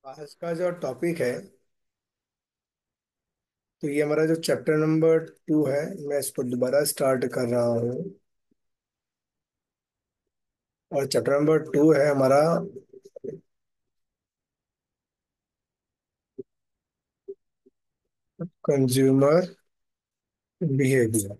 आज का जो टॉपिक है, तो ये हमारा जो चैप्टर नंबर 2 है। मैं इसको दोबारा स्टार्ट कर रहा हूँ। और चैप्टर नंबर 2 है हमारा कंज्यूमर बिहेवियर।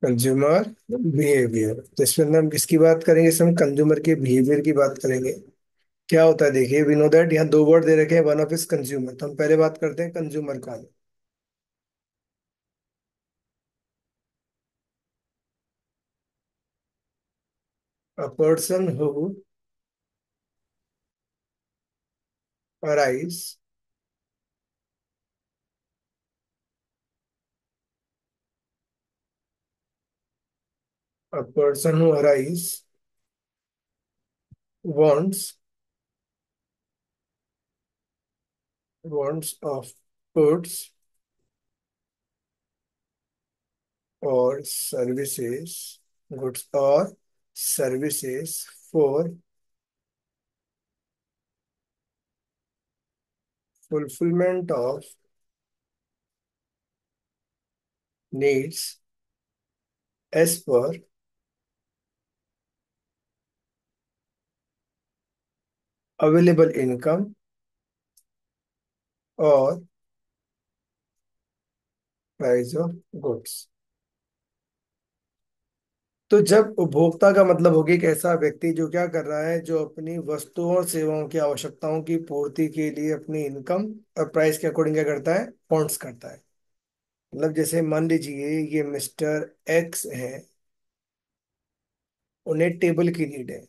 कंज्यूमर बिहेवियर, तो इसमें हम किसकी बात करेंगे? इसमें कंज्यूमर के बिहेवियर की बात करेंगे। क्या होता है, देखिए, वी नो दैट यहाँ दो वर्ड दे रखे हैं, वन ऑफ इज कंज्यूमर। तो हम पहले बात करते हैं कंज्यूमर का। A person who arise a person who arise wants wants of goods or services, goods or services for fulfillment of needs as per available income or price of goods। तो जब उपभोक्ता का मतलब होगी एक ऐसा व्यक्ति जो क्या कर रहा है, जो अपनी वस्तुओं और सेवाओं की आवश्यकताओं की पूर्ति के लिए अपनी इनकम और प्राइस के अकॉर्डिंग क्या करता है, पॉन्ड्स करता है। मतलब जैसे मान लीजिए ये मिस्टर एक्स है, उन्हें टेबल की नीड है।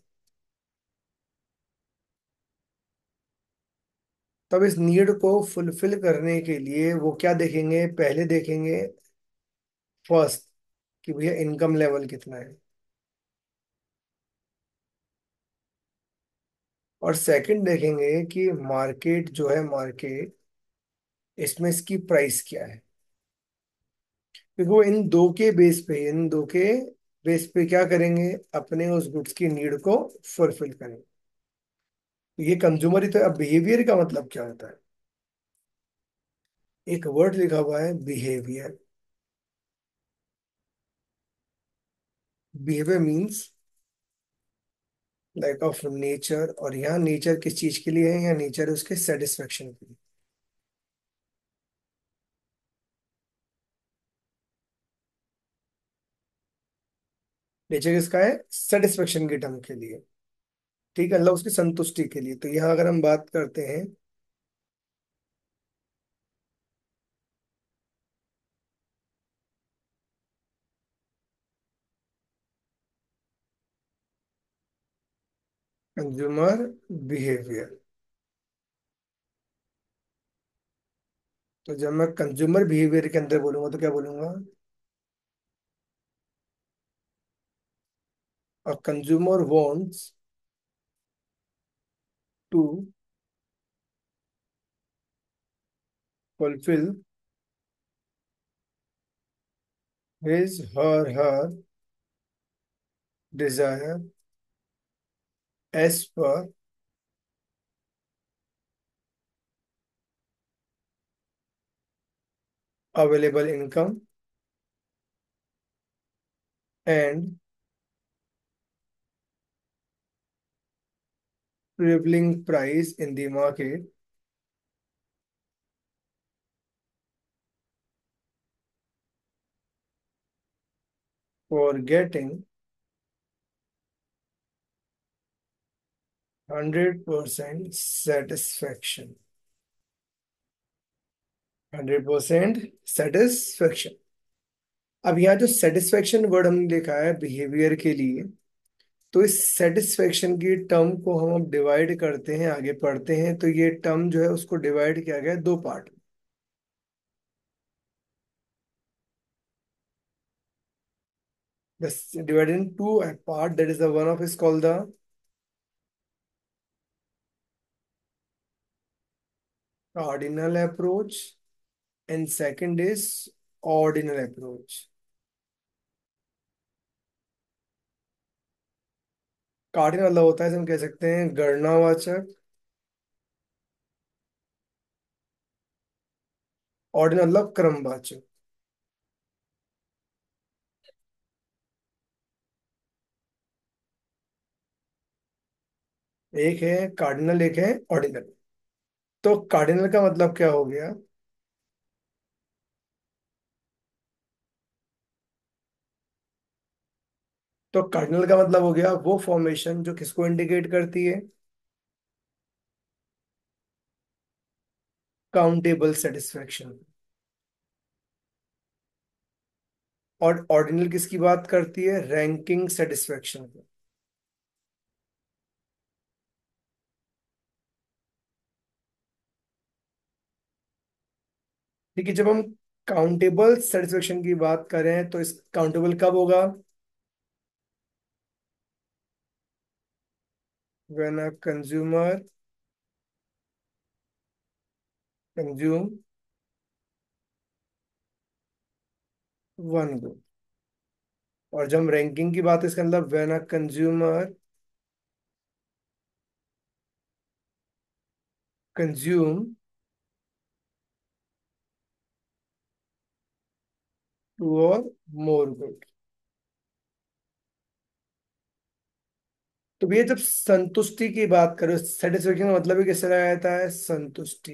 तब इस नीड को फुलफिल करने के लिए वो क्या देखेंगे? पहले देखेंगे फर्स्ट कि भैया इनकम लेवल कितना है, और सेकंड देखेंगे कि मार्केट जो है, मार्केट इसमें इसकी प्राइस क्या है। क्योंकि वो इन दो के बेस पे क्या करेंगे, अपने उस गुड्स की नीड को फुलफिल करेंगे। तो ये कंज्यूमर ही तो। अब बिहेवियर का मतलब क्या होता है? एक वर्ड लिखा हुआ है behaviour. Behaviour means like of nature, और यहाँ नेचर किस चीज के लिए है? यहाँ नेचर है उसके सेटिस्फेक्शन के लिए। नेचर किसका है? सेटिस्फेक्शन के टर्म के लिए। ठीक है, मतलब उसकी संतुष्टि के लिए। तो यहाँ अगर हम बात करते हैं कंज्यूमर बिहेवियर, तो जब मैं कंज्यूमर बिहेवियर के अंदर बोलूंगा तो क्या बोलूंगा? A consumer wants to fulfil his her desire as per available income and prevailing price in the market for getting 100% satisfaction। 100% satisfaction. अब यहाँ जो सेटिस्फेक्शन वर्ड हमने लिखा है बिहेवियर के लिए, तो इस सेटिस्फेक्शन की टर्म को हम अब डिवाइड करते हैं, आगे पढ़ते हैं। तो ये टर्म जो है उसको डिवाइड किया गया है दो पार्ट। बस divided in two part, that is the one of is called the cardinal approach and second is ordinal approach. Cardinal मतलब होता है, जैसे हम कह सकते हैं गणनावाचक। ऑर्डिनल मतलब क्रमवाचक। एक है कार्डिनल, एक है ऑर्डिनल। तो कार्डिनल का मतलब क्या हो गया? तो कार्डिनल का मतलब हो गया वो फॉर्मेशन जो किसको इंडिकेट करती है? Countable satisfaction. और ऑर्डिनल किसकी बात करती है? Ranking satisfaction. ठीक है, जब हम काउंटेबल सेटिस्फेक्शन की बात करें तो इस काउंटेबल कब होगा? When a consumer consume one good. और जब हम रैंकिंग की बात है, इसका मतलब when a consumer consume two और मोर गुड। तो भैया जब संतुष्टि की बात करो, सेटिस्फेक्शन का मतलब ही किस तरह आता है? संतुष्टि।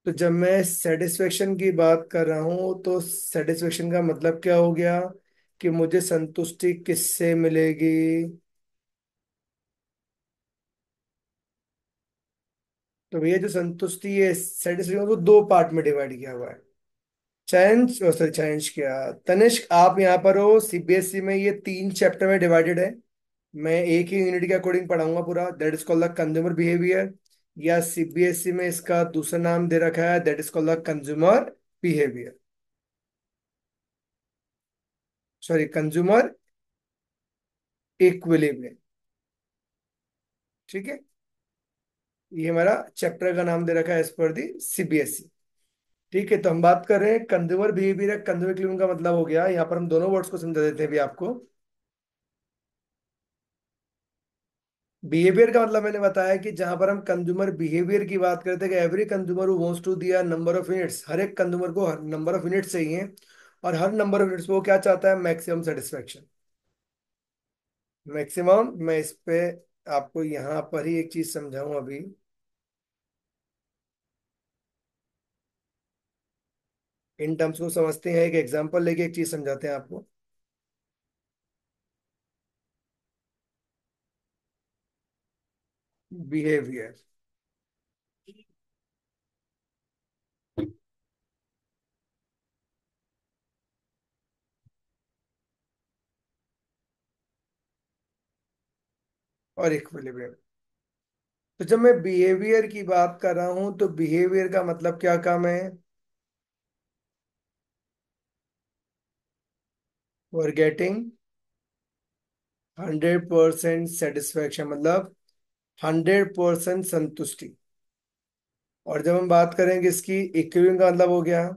तो जब मैं सेटिस्फेक्शन की बात कर रहा हूं तो सेटिस्फेक्शन का मतलब क्या हो गया? कि मुझे संतुष्टि किससे मिलेगी? तो भैया जो संतुष्टि है, सेटिस्फेक्शन को दो पार्ट में डिवाइड किया हुआ है। चयंश, सॉरी चयंश क्या, तनिष्क आप यहाँ पर हो, सीबीएसई में ये तीन चैप्टर में डिवाइडेड है। मैं एक ही यूनिट के अकॉर्डिंग पढ़ाऊंगा पूरा, that is called the consumer behaviour. या सीबीएसई में इसका दूसरा नाम दे रखा है, that is called the consumer behaviour. Sorry, consumer equilibrium. ठीक है, ये हमारा चैप्टर का नाम दे रखा है एज पर दी सीबीएसई। ठीक है, तो हम बात कर रहे हैं कंज्यूमर बिहेवियर। कंज्यूमर इक्विलिब्रियम का मतलब हो गया, यहाँ पर हम दोनों वर्ड्स को समझा देते हैं भी आपको। बिहेवियर का मतलब मैंने बताया कि जहां पर हम कंज्यूमर बिहेवियर की बात करते हैं कि every consumer who wants to दिया नंबर ऑफ यूनिट्स, हर एक कंज्यूमर को हर नंबर ऑफ यूनिट्स चाहिए। और हर नंबर ऑफ यूनिट्स पे वो क्या चाहता है? Maximum satisfaction. मैक्सिमम, मैं इस पे आपको यहाँ पर ही एक चीज समझाऊं अभी। इन टर्म्स को समझते हैं, एक एग्जांपल लेके एक चीज समझाते हैं आपको। बिहेवियर और इक्विलिब्रियम। तो जब मैं बिहेवियर की बात कर रहा हूं तो बिहेवियर का मतलब क्या काम है? फॉर गेटिंग 100% सेटिस्फेक्शन, मतलब 100% संतुष्टि। और जब हम बात करेंगे इसकी इक्विलिब्रियम का मतलब हो गया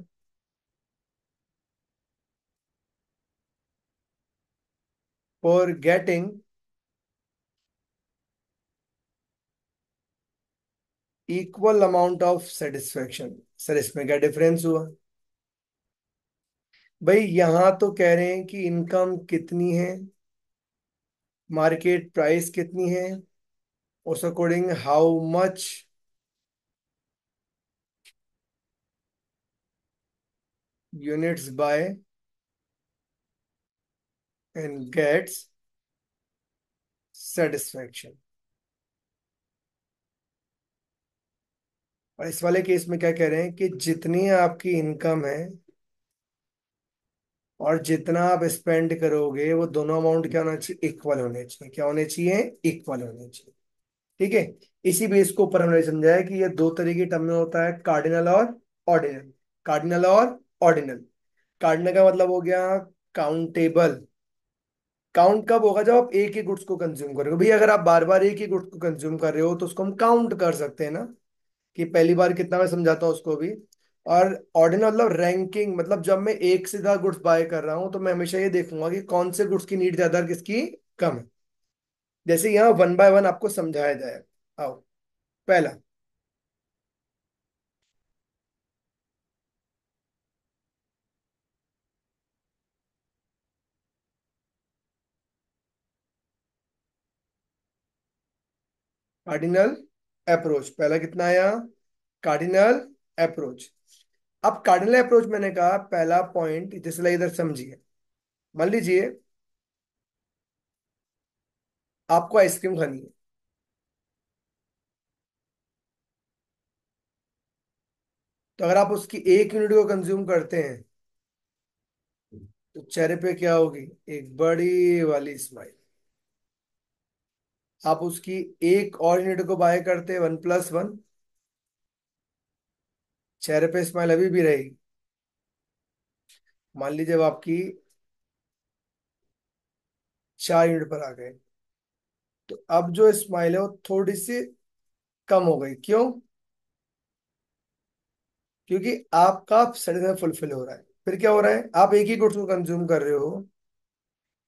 for getting equal amount of satisfaction. Sir इसमें क्या डिफरेंस हुआ? भाई यहां तो कह रहे हैं कि इनकम कितनी है, मार्केट प्राइस कितनी है, उस according how much units buy and gets satisfaction. और इस वाले केस में क्या कह रहे हैं कि जितनी आपकी इनकम है और जितना आप स्पेंड करोगे, वो दोनों अमाउंट क्या होना चाहिए? इक्वल होने चाहिए। क्या होने चाहिए? इक्वल होने चाहिए। ठीक है, इसी बेस को ऊपर हमने समझा है कि ये दो तरह की टर्म में होता है, कार्डिनल और ऑर्डिनल। कार्डिनल और ऑर्डिनल। कार्डिनल का मतलब हो गया काउंटेबल। काउंट कब होगा? जब आप एक ही गुड्स को कंज्यूम करोगे। भाई अगर आप बार बार एक ही गुड्स को कंज्यूम कर रहे हो तो उसको हम काउंट कर सकते हैं ना, कि पहली बार कितना, मैं समझाता हूँ उसको भी। और ऑर्डिनल मतलब रैंकिंग, मतलब जब मैं एक से ज्यादा गुड्स बाय कर रहा हूं तो मैं हमेशा ये देखूंगा कि कौन से गुड्स की नीड ज्यादा और किसकी कम है। जैसे यहाँ वन बाय वन आपको समझाया जाए। आओ। पहला, कार्डिनल अप्रोच। पहला कितना आया? Cardinal approach. अब कार्डिनल अप्रोच मैंने कहा पहला पॉइंट, जिसला इधर समझिए। मान लीजिए आपको आइसक्रीम खानी है। तो अगर आप उसकी एक यूनिट को कंज्यूम करते हैं तो चेहरे पे क्या होगी? एक बड़ी वाली स्माइल। आप उसकी एक और यूनिट को बाय करते हैं, वन प्लस वन, चेहरे पे स्माइल अभी भी रहेगी। मान लीजिए अब आपकी चार यूनिट पर आ गए, तो अब जो स्माइल है वो थोड़ी सी कम हो गई। क्यों? क्योंकि आपका सेटिस्फेक्शन फुलफिल हो रहा है। फिर क्या हो रहा है? आप एक ही गुड्स को कंज्यूम कर रहे हो।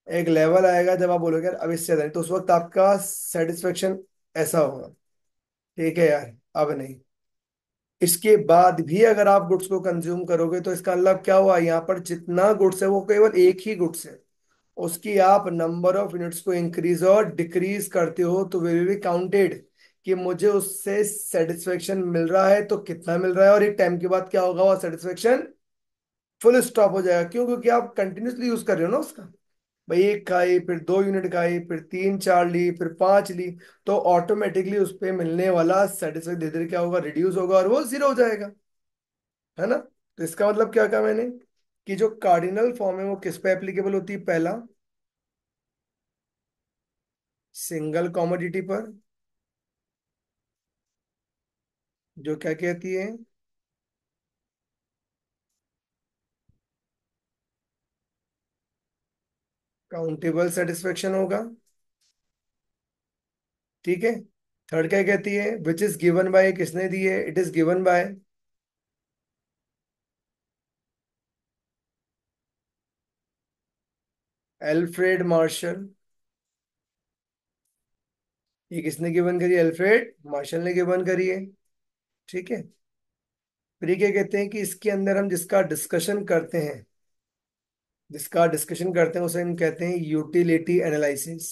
एक लेवल आएगा जब आप बोलोगे यार अब इससे ज्यादा नहीं, तो उस वक्त आपका सेटिस्फेक्शन ऐसा होगा, ठीक है यार अब नहीं। इसके बाद भी अगर आप गुड्स को कंज्यूम करोगे तो इसका मतलब क्या हुआ? यहाँ पर जितना गुड्स है वो केवल एक ही गुड्स है। उसकी आप नंबर ऑफ यूनिट्स को इंक्रीज और डिक्रीज करते हो तो वे भी काउंटेड, कि मुझे उससे सेटिस्फेक्शन मिल रहा है तो कितना मिल रहा है, और एक टाइम के बाद क्या होगा? वो सेटिस्फेक्शन फुल स्टॉप हो जाएगा। क्यों? क्योंकि आप कंटिन्यूसली यूज कर रहे हो ना उसका। भाई एक खाई, फिर दो यूनिट खाई, फिर तीन चार ली, फिर पांच ली, तो ऑटोमेटिकली उस पे मिलने वाला सेटिस्फेक्शन धीरे धीरे क्या होगा? रिड्यूस होगा और वो जीरो हो जाएगा। है ना? तो इसका मतलब क्या कहा मैंने? कि जो कार्डिनल फॉर्म है वो किस पे एप्लीकेबल होती है? पहला, सिंगल कॉमोडिटी पर, जो क्या कहती है? काउंटेबल सेटिस्फेक्शन होगा। ठीक है। थर्ड क्या कहती है? विच इज गिवन बाय, किसने दी है? It is given by Alfred Marshall. ये किसने गिवन करी? एल्फ्रेड मार्शल ने गिवन करी है। ठीक है। फिर ये क्या कहते हैं? कि इसके अंदर हम जिसका डिस्कशन करते हैं उसे हम कहते हैं यूटिलिटी एनालिसिस।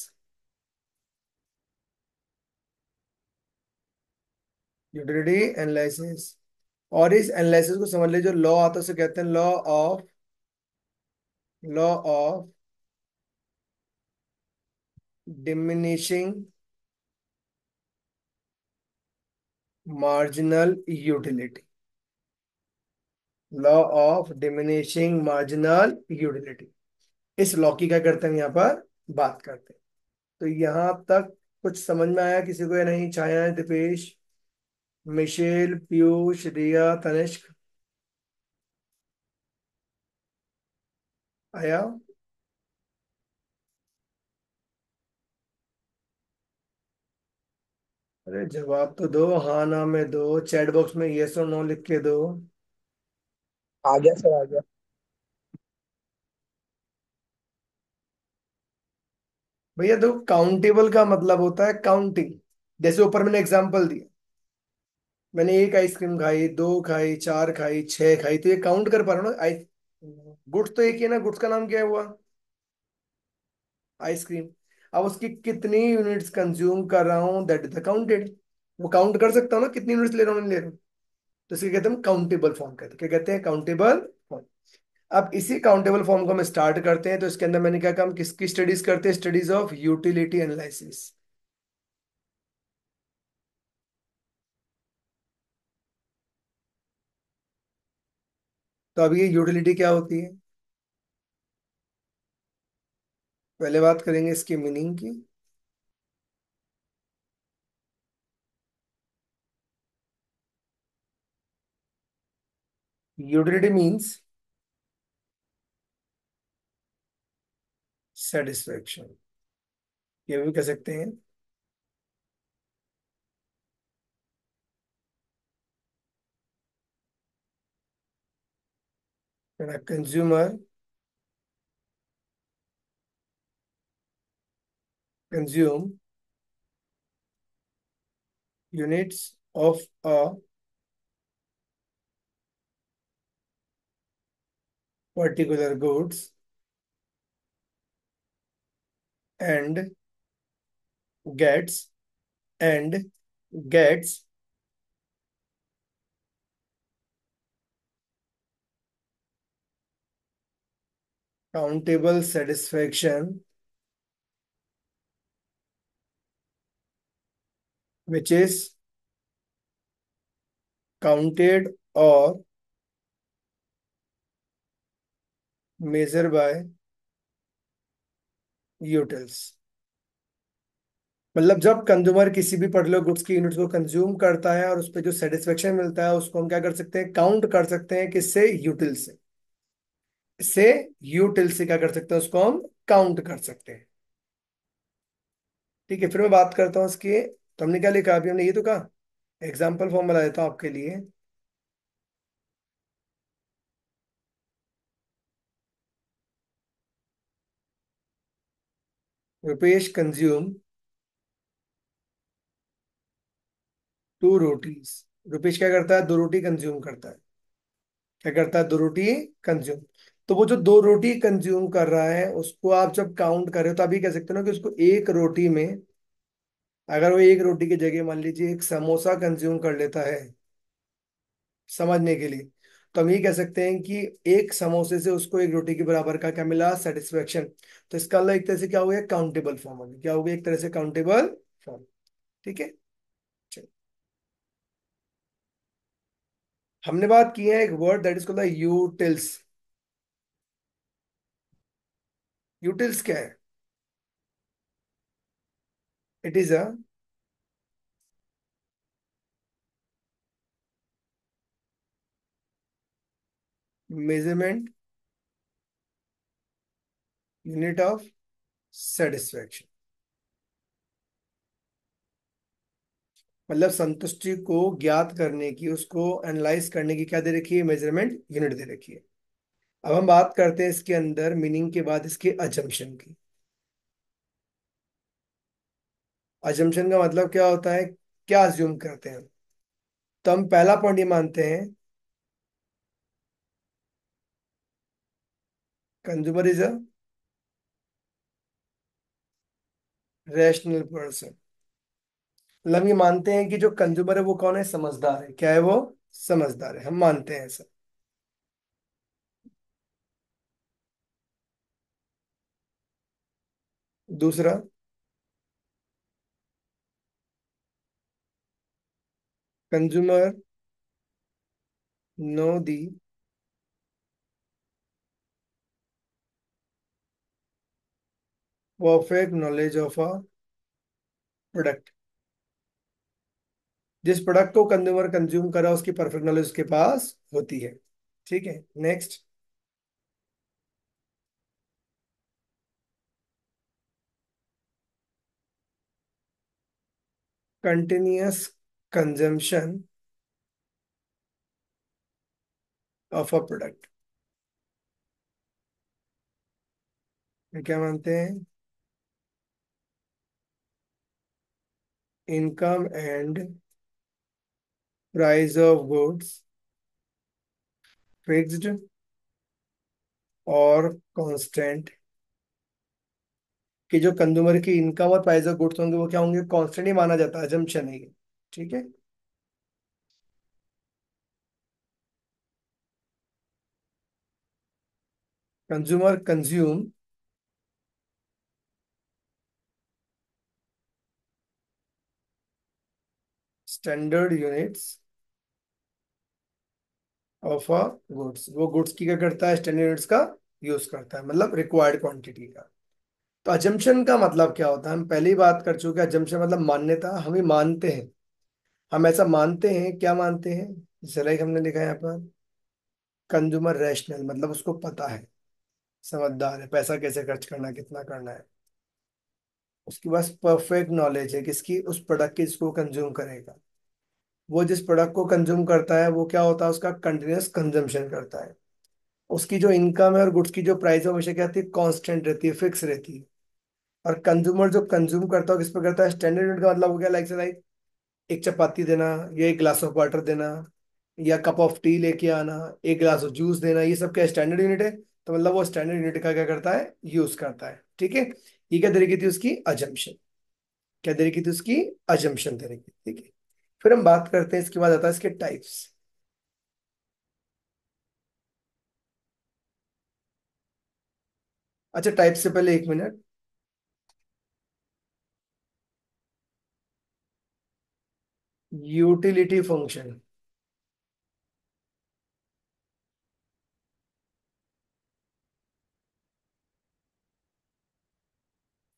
Utility analysis. और इस एनालिसिस को समझ लीजिए, जो लॉ आता है उसे कहते हैं law of diminishing marginal utility. Law of diminishing marginal utility. इस लॉ की क्या करते हैं यहाँ पर? बात करते हैं। तो यहाँ तक कुछ समझ में आया किसी को या नहीं? छाया, दिपेश, मिशेल, पीयूष, रिया, तनिष्क, आया? अरे जवाब तो दो, हाँ ना में दो, चैट बॉक्स में यस और नो लिख के दो। आ गया सर, आ गया। भैया देखो, काउंटेबल का मतलब होता है काउंटिंग। जैसे ऊपर मैंने एग्जांपल दिया, मैंने एक आइसक्रीम खाई, दो खाई, चार खाई, छह खाई, तो ये काउंट कर पा रहा हूँ ना। आई गुड्स तो एक ही है ना, गुड्स का नाम क्या हुआ? आइसक्रीम। अब उसकी कितनी यूनिट्स कंज्यूम कर रहा हूँ, दैट इज द काउंटेड। वो काउंट कर सकता हूँ ना कितनी यूनिट्स ले रहा हूँ, नहीं ले रहा हूँ। तो इसे कहते हैं काउंटेबल फॉर्म, कहते हैं क्या? कहते हैं काउंटेबल फॉर्म। अब इसी काउंटेबल फॉर्म को हम स्टार्ट करते हैं। तो इसके अंदर मैंने क्या कहा? हम किसकी स्टडीज करते हैं? Studies of utility analysis. तो अब ये यूटिलिटी क्या होती है? पहले बात करेंगे इसकी मीनिंग की। यूटिलिटी मीन्स सेटिस्फेक्शन, ये भी कह सकते हैं। Consumer consume units of a particular goods and gets and gets countable satisfaction which is counted or measured by utils. मतलब जब कंज्यूमर किसी भी पर्टिकुलर गुड्स की यूनिट्स को कंज्यूम करता है और उस पर जो सेटिस्फेक्शन मिलता है उसको हम क्या कर सकते हैं, काउंट कर सकते हैं। किससे? यूटिल से। इससे यूटिल से क्या कर सकते हैं, उसको हम काउंट कर सकते हैं। ठीक है, फिर मैं बात करता हूँ इसकी। तो हमने क्या लिखा अभी? हमने ये तो कहा, एग्जाम्पल फॉर्म बना देता हूँ आपके लिए। रुपेश कंज्यूम 2 रोटीज। रुपेश क्या करता है? 2 रोटी कंज्यूम करता है। क्या करता है? 2 रोटी कंज्यूम। तो वो जो 2 रोटी कंज्यूम कर रहा है उसको आप जब काउंट कर रहे हो तो अभी कह सकते हो ना कि उसको एक रोटी में, अगर वो एक रोटी की जगह मान लीजिए एक समोसा कंज्यूम कर लेता है, समझने के लिए, तो हम ये कह सकते हैं कि एक समोसे से उसको एक रोटी के बराबर का क्या मिला? सेटिस्फेक्शन। तो इसका मतलब एक तरह से क्या हो गया? काउंटेबल फॉर्म हो गया। क्या हो गया? एक तरह से काउंटेबल फॉर्म। ठीक है, चलो। हमने बात की है एक word that is called utils. Utils क्या है? It is a measurement unit of satisfaction. मतलब संतुष्टि को ज्ञात करने की, उसको एनालाइज करने की क्या दे रखी है? मेजरमेंट यूनिट दे रखी है। अब हम बात करते हैं इसके अंदर मीनिंग के बाद इसके अजम्पशन की। अजम्पशन का मतलब क्या होता है? क्या अज्यूम करते हैं? तो हम पहला पॉइंट ये मानते हैं, consumer is a rational person. मतलब हम ये मानते हैं कि जो कंज्यूमर है वो कौन है? समझदार है। क्या है वो? समझदार है, हम मानते हैं ऐसा। दूसरा, consumer know the perfect knowledge of a product. जिस प्रोडक्ट को कंज्यूमर कंज्यूम कर रहा है उसकी परफेक्ट नॉलेज उसके पास होती है। ठीक है, next, continuous consumption of a product. क्या मानते हैं? Income and price of goods fixed और कांस्टेंट। कि जो कंज्यूमर की इनकम और प्राइस ऑफ गुड्स होंगे वो क्या होंगे? कांस्टेंट ही माना जाता है, अजम्पशन है ये। ठीक है, consumer consume standard units of a goods. वो गुड्स की क्या करता है? स्टैंडर्ड यूनिट्स का यूज करता है, मतलब रिक्वायर्ड क्वांटिटी का। तो अजम्पशन का मतलब क्या होता है? हम पहले ही बात कर चुके हैं। अजम्पशन मतलब मान्यता, हम ही मानते हैं। हम ऐसा मानते हैं। क्या मानते हैं? जैसे लाइक हमने लिखा है यहाँ पर, कंज्यूमर रैशनल, मतलब उसको पता है, समझदार है, पैसा कैसे खर्च करना है, कितना करना है। उसके पास परफेक्ट नॉलेज है किसकी? उस प्रोडक्ट की जिसको कंज्यूम करेगा। वो जिस प्रोडक्ट को कंज्यूम करता है वो क्या होता है? उसका कंटिन्यूअस कंजम्पशन करता है। उसकी जो इनकम है और गुड्स की जो प्राइस है वो हमेशा क्या रहती है, कांस्टेंट रहती है, फिक्स रहती है। और कंज्यूमर जो कंज्यूम करता है किस पे करता है, स्टैंडर्ड यूनिट का मतलब हो गया लाइक से लाइक एक चपाती देना, या एक ग्लास ऑफ वाटर देना, या कप ऑफ टी लेके आना, एक ग्लास ऑफ जूस देना, ये सब क्या स्टैंडर्ड यूनिट है। तो मतलब वो स्टैंडर्ड यूनिट का क्या करता है, यूज करता है। ठीक है। ये क्या तरीके थी उसकी अजम्पशन, क्या तरीके थी उसकी अजम्पशन तरीके। ठीक है। फिर हम बात करते हैं, इसके बाद आता है इसके टाइप्स। अच्छा, टाइप से पहले एक मिनट। यूटिलिटी फंक्शन,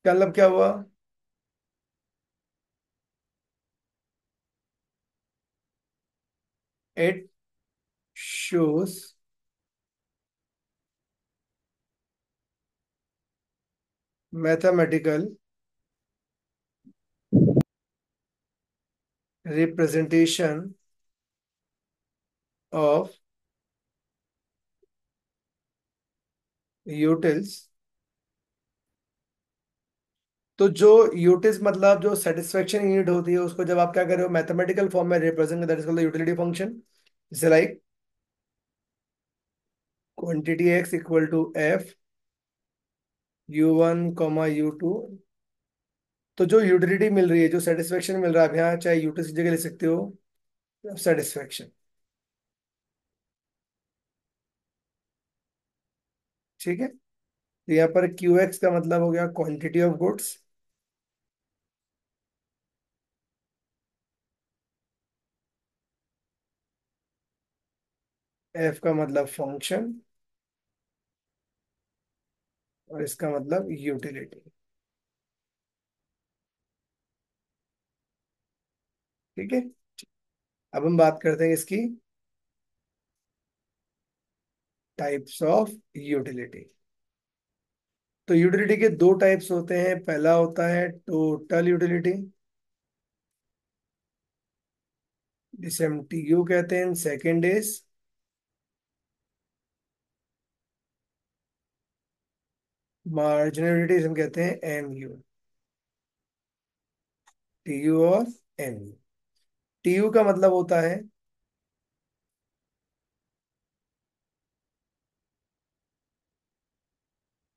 क्या मतलब क्या हुआ। It shows mathematical representation of utils. तो जो यूटिल्स मतलब जो सेटिस्फेक्शन यूनिट होती है, उसको जब आप क्या कर रहे हो मैथमेटिकल फॉर्म में represent, that is called utility function. जैसे like quantity X equal to F u1 u2। तो जो यूटिलिटी मिल रही है, जो सेटिस्फेक्शन मिल रहा है, आप यहाँ चाहे यूटिल्स की जगह ले सकते हो सेटिस्फेक्शन। ठीक है। तो यहाँ पर क्यू एक्स का मतलब हो गया क्वांटिटी ऑफ गुड्स, एफ का मतलब फंक्शन, और इसका मतलब यूटिलिटी। ठीक है। अब हम बात करते हैं इसकी टाइप्स ऑफ यूटिलिटी। तो यूटिलिटी के दो टाइप्स होते हैं, पहला होता है टोटल यूटिलिटी, जिसे हम टीयू कहते हैं। सेकंड इज मार्जिनल यूटिलिटी, जिसे हम कहते हैं एमयू। टीयू और एमयू। टीयू का मतलब होता है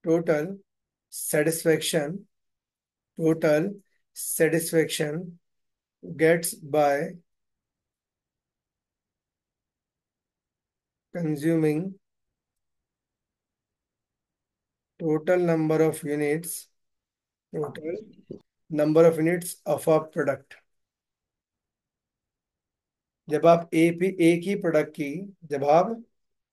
total satisfaction, total satisfaction gets by consuming total number of units, total number of units of a product. जब आप एक ही प्रोडक्ट की, जब आप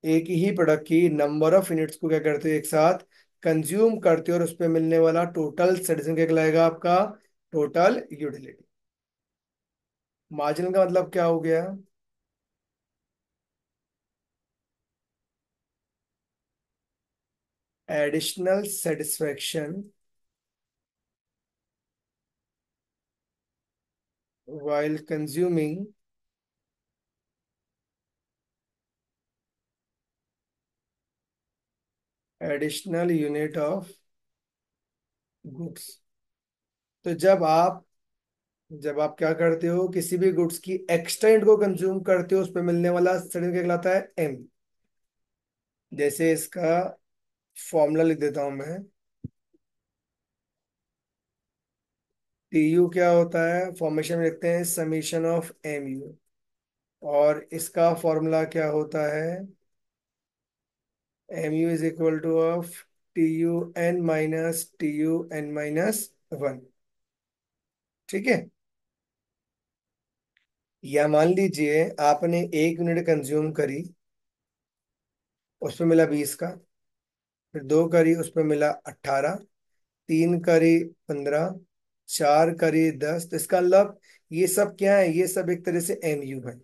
एक ही प्रोडक्ट की नंबर ऑफ यूनिट्स को क्या करते हो, एक साथ कंज्यूम करते हो, और उस पर मिलने वाला टोटल सेटिस्फेक्शन क्या कहलाएगा आपका, टोटल यूटिलिटी। मार्जिन का मतलब क्या हो गया, additional satisfaction while consuming additional unit of goods। तो जब आप क्या करते हो, किसी भी गुड्स की एक्सटेंट को कंज्यूम करते हो, उस पर मिलने वाला सर्टिफिकेट क्या कहलाता है, एम। जैसे इसका फॉर्मूला लिख देता हूं मैं। टीयू क्या होता है, फॉर्मेशन में लिखते हैं समीशन ऑफ एम यू, और इसका फॉर्मूला क्या होता है, M U is equal to of T U N minus ठीक है। या मान लीजिए आपने एक यूनिट कंज्यूम करी, उसमें मिला 20 का, फिर दो करी उसमें मिला 18, तीन करी 15, चार करी 10। तो इसका मतलब ये सब क्या है, ये सब एक तरह से एमयू है।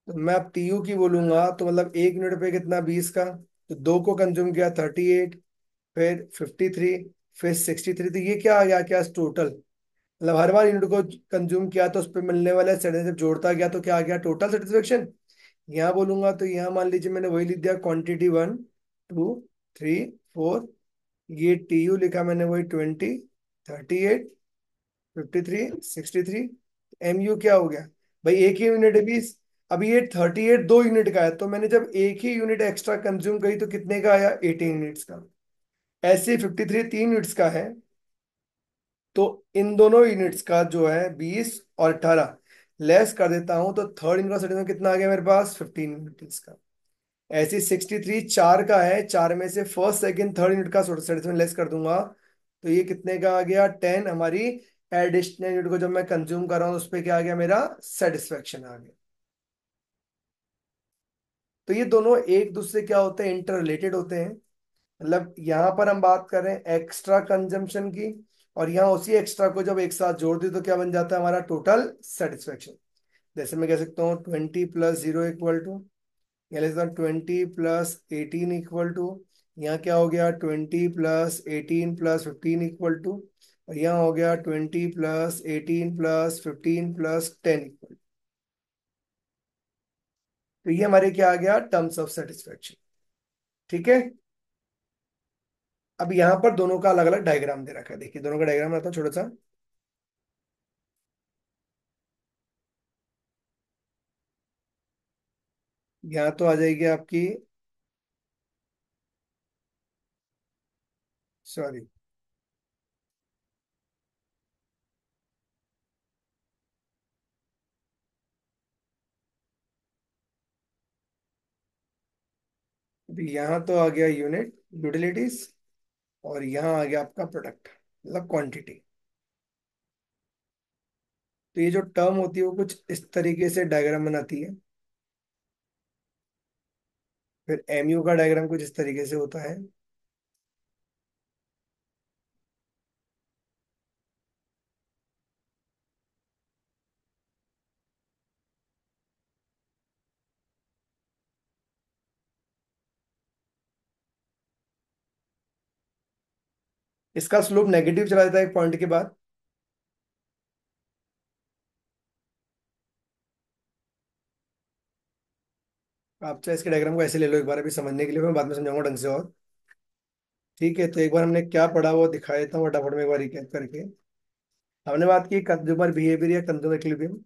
तो मैं अब टीयू की बोलूंगा तो मतलब एक यूनिट पे कितना, 20 का, तो दो को कंज्यूम किया 38, फिर 53, फिर 63। तो ये क्या आ गया क्या, टोटल। मतलब हर बार यूनिट को कंज्यूम किया तो उस पर मिलने वाला जब जोड़ता गया तो क्या आ गया, टोटल सेटिस्फेक्शन। यहाँ बोलूंगा तो यहाँ मान लीजिए मैंने वही लिख दिया, क्वांटिटी 1 2 3 4। ये टीयू लिखा मैंने वही 20 38 53 63। एमयू क्या हो गया भाई, एक ही यूनिट है 20। अभी ये 38 2 यूनिट का है, तो मैंने जब एक ही यूनिट एक्स्ट्रा कंज्यूम करी तो कितने का आया, 18 यूनिट्स का। ऐसे 53 3 यूनिट्स का है, तो इन दोनों यूनिट्स का जो है 20 और 18 लेस कर देता हूं तो थर्ड यूनिट का सेटिस्फेक्शन कितना आ गया मेरे पास, 15 यूनिट्स का। ऐसे 63 4 का है, 4 में से फर्स्ट सेकंड थर्ड यूनिट का सेटिस्फेक्शन लेस कर दूंगा, तो ये कितने का आ गया, 10। हमारी एडिशनल यूनिट को जब मैं कंज्यूम कर रहा हूँ उस पर क्या आ गया, मेरा सेटिस्फेक्शन आ गया। तो ये दोनों एक दूसरे क्या होते हैं, इंटर रिलेटेड होते हैं। मतलब यहाँ पर हम बात कर रहे हैं एक्स्ट्रा कंजम्पशन की, और यहाँ उसी एक्स्ट्रा को जब एक साथ जोड़ दी तो क्या बन जाता है हमारा टोटल सेटिस्फेक्शन। जैसे मैं कह सकता हूँ 20 + 0 इक्वल टू, या लिख सकता हूँ 20 + 18 इक्वल टू, यहाँ क्या हो गया 20 + 18 + 15 इक्वल टू, और यहाँ हो गया 20 + 18 + 15 + 10 इक्वल। तो ये हमारे क्या आ गया, टर्म्स ऑफ सेटिस्फेक्शन। ठीक है। अब यहाँ पर दोनों का अलग अलग डायग्राम दे रखा है, देखिए दोनों का डायग्राम रहता है छोटा सा। यहाँ तो आ जाएगी आपकी, सॉरी, यहाँ तो आ गया यूनिट यूटिलिटीज, और यहाँ आ गया आपका प्रोडक्ट मतलब क्वांटिटी। तो ये जो टर्म होती है वो कुछ इस तरीके से डायग्राम बनाती है। फिर एमयू का डायग्राम कुछ इस तरीके से होता है। इसका स्लोप नेगेटिव चला जाता है एक पॉइंट के बाद। आप चाहे इसके डायग्राम को ऐसे ले लो एक बार, अभी समझने के लिए मैं बाद में समझाऊंगा ढंग से और। ठीक है, तो एक बार हमने क्या पढ़ा वो दिखा देता हूँ फटाफट में एक बार रिकैप करके। हमने बात की कंज्यूमर बिहेवियर या कंज्यूमर इक्विलिब्रियम।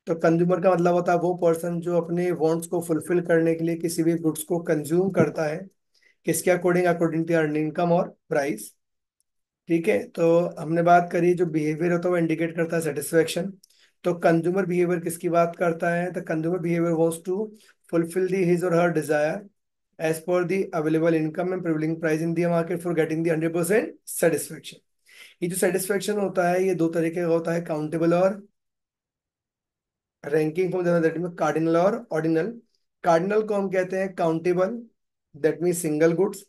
तो कंज्यूमर का मतलब होता है वो पर्सन जो अपने वांट्स को फुलफिल करने के लिए किसी भी गुड्स को कंज्यूम करता है, किसके according, according to earning income और प्राइस। ठीक है, तो हमने बात करी जो बिहेवियर होता है वो इंडिकेट करता है सेटिस्फेक्शन। तो कंज्यूमर बिहेवियर किसकी बात करता है, तो consumer behaviour wants to fulfil the his और her desire as per the available income and prevailing price in the market for getting the 100% satisfaction. ये जो सेटिस्फेक्शन होता है ये दो तरीके का होता है, काउंटेबल और ranking form that mean cardinal और ऑर्डिनल। कार्डिनल को हम कहते हैं countable, that mean single goods.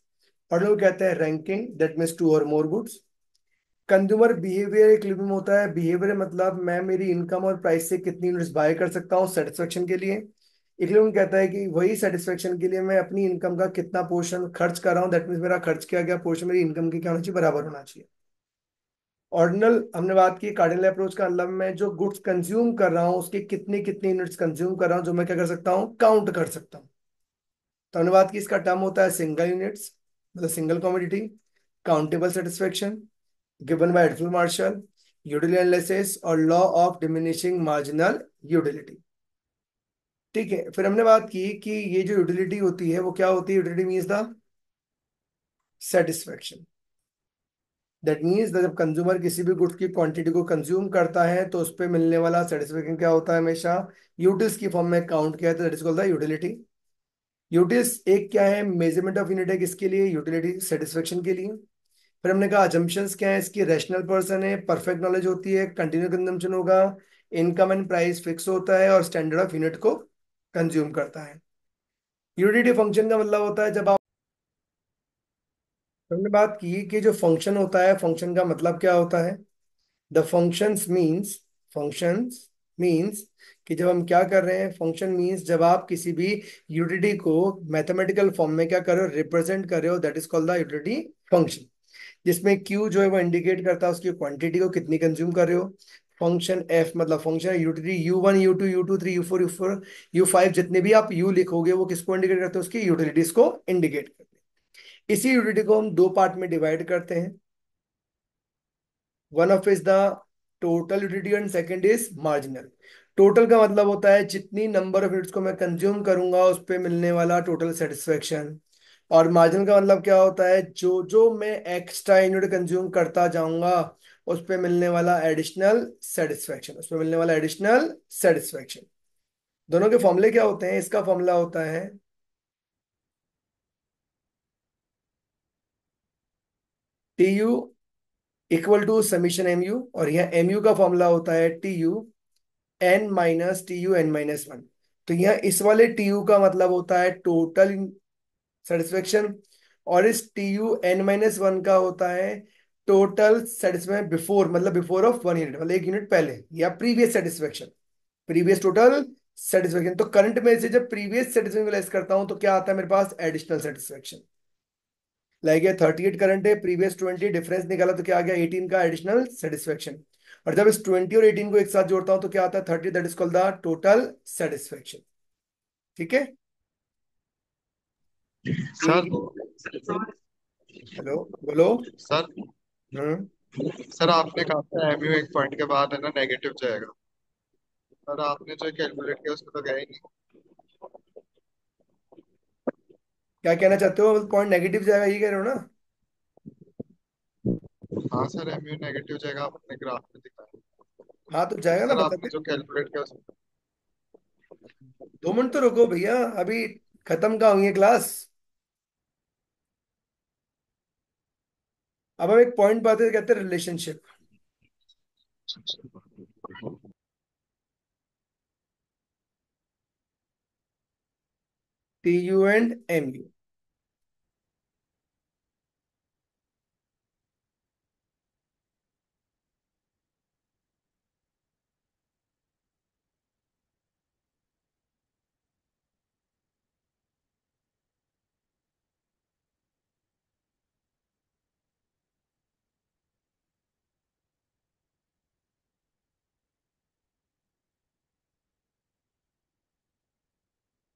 Ordinal कहते हैं रैंकिंग, दैट मीन्स टू और मोर गुड्स। कंज्यूमर बिहेवियर एक लिमिट में होता है, बिहेवियर मतलब मैं मेरी इनकम और प्राइस से कितनी यूनिट्स बाय कर सकता हूँ सेटिस्फेक्शन के लिए। एक लिमिट कहता है कि वही सेटिस्फेक्शन के लिए मैं अपनी इनकम का कितना पोर्शन खर्च कर रहा हूँ, दैट मीन्स मेरा खर्च किया गया पोर्शन मेरी इनकम के क्या होना चाहिए, बराबर होना चाहिए। ऑर्डिनल हमने बात की, कार्डिनल अप्रोच का मतलब मैं जो गुड्स कंज्यूम कर रहा हूँ उसके कितनी कितनी यूनिट्स कंज्यूम कर रहा हूँ, जो मैं क्या कर सकता हूँ, काउंट कर सकता हूँ। तो हमने बात की इसका टर्म होता है सिंगल यूनिट्स, मतलब single commodity, countable satisfaction, given by एडफुल मार्शल, यूटिलिटी एनालिसिस और law of diminishing marginal utility. ठीक है, फिर हमने बात की कि ये जो यूटिलिटी होती है वो क्या होती है, utility means the satisfaction. That means जब कंज्यूमर किसी भी गुड्स की क्वांटिटी को कंज्यूम करता है तो उस पर मिलने वाला सेटिस्फेक्शन क्या होता है, हमेशा यूटिल्स की फॉर्म में काउंट किया जाता है, that is called the utility. Utils एक क्या है, मेजरमेंट ऑफ यूनिट है किसके लिए, यूटिलिटी सेटिस्फेक्शन के लिए। फिर हमने कहा अजम्पशंस क्या है इसकी, रैशनल पर्सन है, परफेक्ट नॉलेज होती है, कंटिन्यू कंजम्पशन होगा, इनकम एंड प्राइस फिक्स होता है और स्टैंडर्ड ऑफ यूनिट को कंज्यूम करता है। यूटिलिटी फंक्शन का मतलब होता है जब आप, हमने बात की कि जो फंक्शन होता है फंक्शन का मतलब क्या होता है, द फंक्शंस मीन्स कि जब हम क्या कर रहे हैं, फंक्शन मीन्स जब आप किसी भी यूटिलिटी को मैथमेटिकल फॉर्म में क्या कर रहे हो, रिप्रेजेंट कर रहे हो, that is called the utility function. जिसमें क्यू जो है वो इंडिकेट करता है उसकी क्वांटिटी को, कितनी कंज्यूम कर रहे हो। फंक्शन एफ मतलब function utility U1 U2 U3 U4 U5, जितने भी आप यू लिखोगे वो किसको इंडिकेट करते हैं, उसकी यूटिलिटीज को इंडिकेट करते हैं। इसी यूटिलिटी को हम दो पार्ट में डिवाइड करते हैं। One of is the total utility and second is marginal. Total का मतलब होता है जितनी नंबर ऑफ यूनिट्स को मैं कंज्यूम करूंगा उस पे मिलने वाला टोटल सेटिस्फेक्शन। और मार्जिनल का मतलब क्या होता है, जो जो मैं एक्स्ट्रा यूनिट कंज्यूम करता जाऊंगा उस पे मिलने वाला एडिशनल सेटिस्फेक्शन, उस पे मिलने वाला एडिशनल सेटिस्फेक्शन। दोनों के फॉर्मूले क्या होते हैं, इसका फॉर्मूला होता है TU equal to summation MU, और यहाँ MU का फॉर्मूला होता है TU N - TU N - 1। तो यहाँ इस वाले TU का मतलब होता है टोटल सेटिस्फेक्शन, और इस TU N - 1 का होता है टोटल सेटिस्फेक्शन बिफोर, मतलब बिफोर ऑफ 1 यूनिट, मतलब 1 यूनिट पहले, या previous satisfaction, previous total satisfaction. तो करंट में से जब प्रीवियस सेटिस्फेक्शन को लेस करता हूं तो क्या आता है मेरे पास, एडिशनल सेटिस्फेक्शन। लाइक ये 38 करंट है, प्रीवियस 20 डिफरेंस निकाला तो क्या आ गया, 18 का एडिशनल सेटिस्फेक्शन। और जब इस 20 और 18 को एक साथ जोड़ता हूं तो क्या आता है, 30, that is called the total satisfaction. ठीक है। सर। हेलो, बोलो। सर। हम्म। सर आपने कहा था एमयू एक पॉइंट के बाद है ना नेगेटिव जाएगा। सर आपने जो कैलकुलेट किया उसमें तो गया ही नहीं। क्या कहना चाहते हो, पॉइंट नेगेटिव जाएगा ये कह रहे हो ना। हाँ सर एमयू नेगेटिव जाएगा आपने ग्राफ में दिखाया। हाँ तो जाएगा ना, सर बता आपने दे। जो कैलकुलेट किया उसमें। 2 मिनट तो रुको भैया, अभी खत्म का हुई है क्लास। अब हम एक पॉइंट बात कहते हैं, रिलेशनशिप। TU and MU।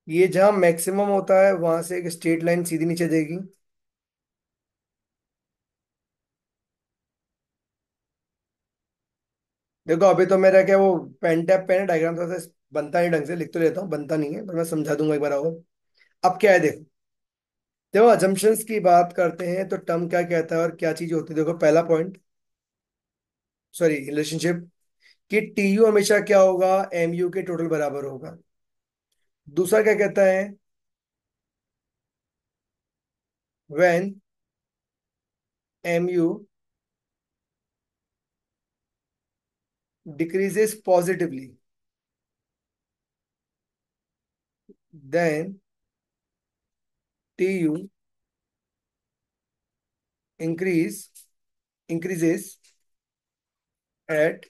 ये जहां मैक्सिमम होता है वहां से एक स्ट्रेट लाइन सीधी नीचे जाएगी। देखो अभी तो मेरा क्या वो पेन टैप पेन है, डायग्राम थोड़ा सा बनता नहीं ढंग से, लिख तो लेता हूँ, बनता नहीं है, पर मैं समझा दूंगा एक बार और। अब क्या है देखो, जब अजम्पशंस की बात करते हैं तो टर्म क्या कहता है और क्या चीज होती है। देखो पहला पॉइंट, सॉरी रिलेशनशिप, कि TU हमेशा क्या होगा, MU के टोटल बराबर होगा। दूसरा क्या कहता है, when MU decreases positively, then TU increases at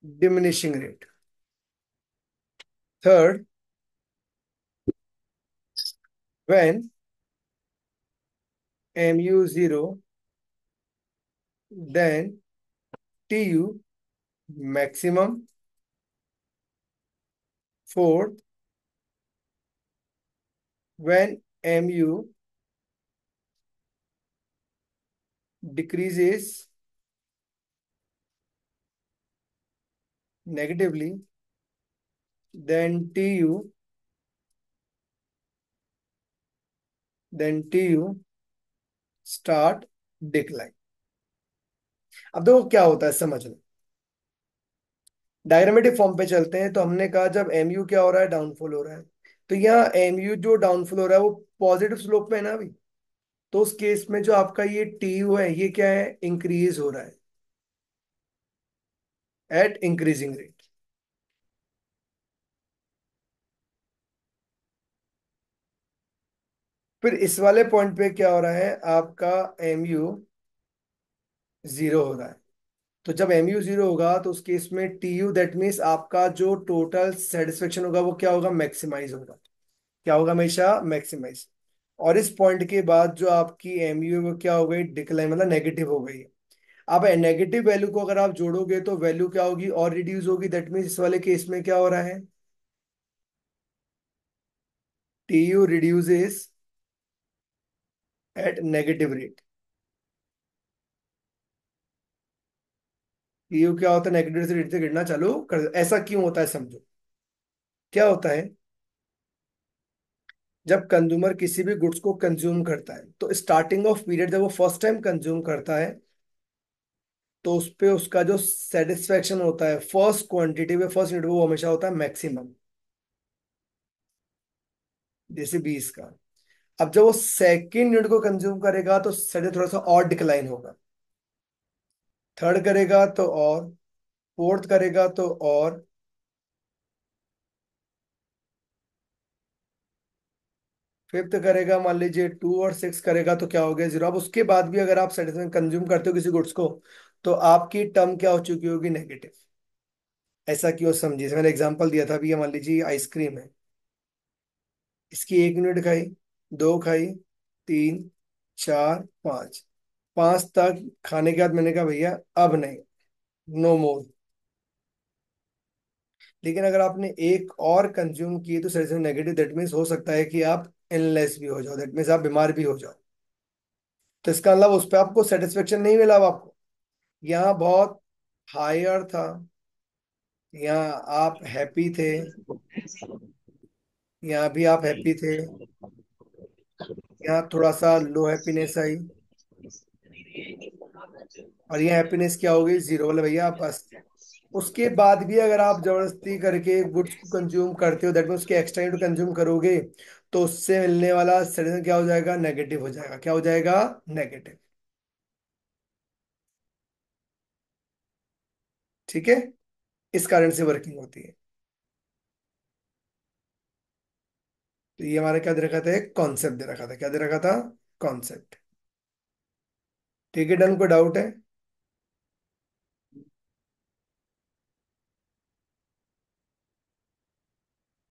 diminishing rate. Third, when MU 0, then TU maximum. Fourth, when MU decreases negatively, then TU start decline. अब देखो क्या होता है, समझ लो। डायग्रामेटिक फॉर्म पे चलते हैं, तो हमने कहा जब MU क्या हो रहा है, डाउनफॉल हो रहा है। तो यहाँ MU जो डाउनफॉल हो रहा है वो पॉजिटिव स्लोप में है ना अभी। तो उस केस में जो आपका ये TU है ये क्या है, इंक्रीज हो रहा है एट इंक्रीजिंग रेट। फिर इस वाले पॉइंट पे क्या हो रहा है, आपका MU 0 हो रहा है। तो जब MU 0 होगा तो उस केस में TU, दैट मीन्स आपका जो टोटल सेटिस्फेक्शन होगा वो क्या होगा, मैक्सिमाइज होगा। क्या होगा, हमेशा मैक्सिमाइज। और इस पॉइंट के बाद जो आपकी एमयू है वो क्या हो गई, डिक्लाइन, मतलब नेगेटिव हो गई। अब नेगेटिव वैल्यू को अगर आप जोड़ोगे तो वैल्यू क्या होगी, और रिड्यूस होगी। दैट मीन्स इस वाले केस में क्या हो रहा है, T U reduces at negative rate. T U क्या होता है, नेगेटिव से रेट से गिरना चालू कर। ऐसा क्यों होता है समझो। क्या होता है, जब कंज्यूमर किसी भी गुड्स को कंज्यूम करता है तो स्टार्टिंग ऑफ पीरियड जब वो फर्स्ट टाइम कंज्यूम करता है तो उस पे उसका जो सेटिस्फेक्शन होता है फर्स्ट क्वांटिटी में, फर्स्ट यूनिट, वो हमेशा होता है मैक्सिमम, जैसे 20 का। अब जब वो सेकेंड यूनिट को कंज्यूम करेगा तो सेट थोड़ा सा और डिक्लाइन होगा, थर्ड करेगा तो और, फोर्थ करेगा तो और, फिफ्थ करेगा, मान लीजिए 2 और 6 करेगा तो क्या हो गया, 0। अब उसके बाद भी अगर आप सेटिस्फेक्शन कंज्यूम करते हो किसी गुड्स को तो आपकी टर्म क्या हो चुकी होगी, नेगेटिव। ऐसा क्यों समझिए, जैसे मैंने एग्जांपल दिया था अभी, ये मान लीजिए आइसक्रीम है, इसकी 1 यूनिट खाई, 2 खाई, 3, 4, 5, 5 तक खाने के बाद मैंने कहा भैया अब नहीं, नो मोर। लेकिन अगर आपने एक और कंज्यूम की तो सेटिस्फेक्शन नेगेटिव, दैट मीन्स हो सकता है कि आप इलनेस भी हो जाओ, दैट मीन्स आप बीमार भी हो जाओ। तो इसका मतलब उस पर आपको सेटिस्फेक्शन नहीं मिला, अब आपको यहाँ बहुत हायर था, यहाँ आप हैप्पी थे, यहाँ भी आप हैप्पी थे, यहाँ थोड़ा सा लो हैप्पीनेस आई, और ये हैप्पीनेस क्या हो गई, 0। बोले भैया आप बस। उसके बाद भी अगर आप जबरदस्ती करके गुड्स को कंज्यूम करते हो, दैट मीन उसके एक्स्ट्रा यूनिट कंज्यूम करोगे तो उससे मिलने वाला सेटिस्फेक्शन क्या हो जाएगा, नेगेटिव हो जाएगा। क्या हो जाएगा, नेगेटिव। ठीक है, इस कारण से वर्किंग होती है। तो ये हमारा क्या दे रखा था, एक कॉन्सेप्ट दे रखा था। क्या दे रखा था, कॉन्सेप्ट। ठीक है, डन, कोई डाउट है।